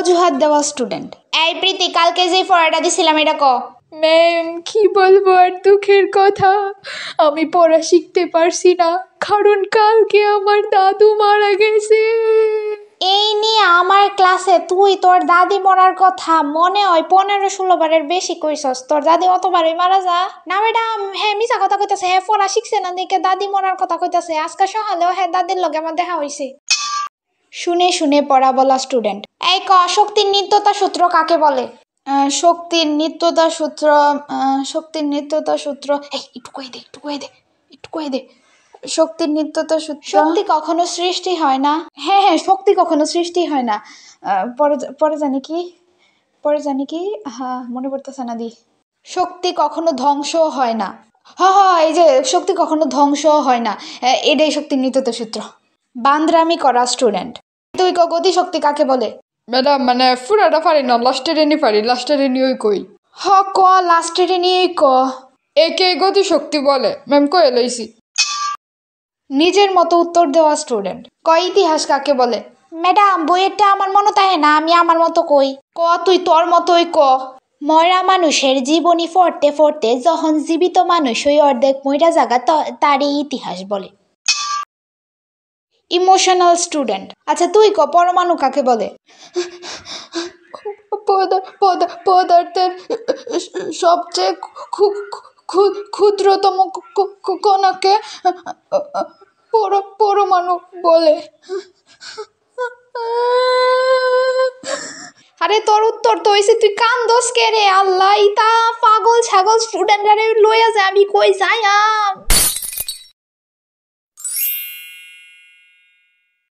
অজুহাত দেওয়া স্টুডেন্ট। এই প্রীতি, কালকে যে পড়াটা দিছিলাম এটা ক। ম্যাম কি বলবো আর দুঃখের কথা, আমি পড়া শিখতে পারছি না কারণ কালকে আমার দাদু মারা গেছে। এই নিয়ে আমার ক্লাসে তুই তোর দাদি মরার কথা মনে হয় 15-16 বারের বেশি কইছস। তোর দাদি অতবারই মারা যা না ম্যাডাম? হ্যাঁ মিছা কথা কইতাছে, হ্যাঁ পড়া শিখছে না দিকে দাদি মরার কথা কইতাছে। আজকে সকালেও হ্যাঁ দাদির লগে আমার দেখা হইছে। শুনে শুনে পড়া বলা স্টুডেন্ট। এই ক, শক্তির নিত্যতা সূত্র কাকে বলে? শক্তির নিত্যতা সূত্র, শক্তির নিত্যতা সূত্র, এই একটু কই দে। শক্তির নিত্যতা সূত্র, শক্তি কখনো সৃষ্টি হয় না। হ্যাঁ, শক্তি কখনো সৃষ্টি হয় না। পরে জানি কি হ্যাঁ মনে পড়তেছে না দি। শক্তি কখনো ধ্বংস হয় না। এই যে শক্তি কখনো ধ্বংস হয় না, এটাই শক্তির নিত্যতা সূত্র। বান্দরামি করা স্টুডেন্ট। তুই ক, গতি শক্তি কাকে বলে? ম্যাডাম মানে পুরাটা পারি না, লাস্টের এনে পারি, লাস্টের এনে ওই কই। ক, লাস্টের নিয়েই ক। একে গতি শক্তি বলে ম্যাম, কয়ে লইছি। নিজের মতো উত্তর দেওয়া স্টুডেন্ট। ক, ইতিহাস কাকে বলে? ম্যাডাম বইয়েরটা আমার মনে তাই না, আমি আমার মতো কই। ক, তুই তোর মতোই ক। মরা মানুষের জীবনী পড়তে পড়তে যখন জীবিত মানুষ ওই অর্ধেক মইরা জাগা তারই ইতিহাস বলে। Emotional student. আচ্ছা তুই ক, পরমাণু কাকে বলে? পদার্থের সবচেয়ে ক্ষুদ্রতম কণাকে পরমাণু বলে। আরে তোর উত্তর তো হইছে, তুই কান্দোস কে রে? আল্লাহ, ইতা পাগল ছাগল স্টুডেন্টরা লইয়া যায়, আমি কই যাই।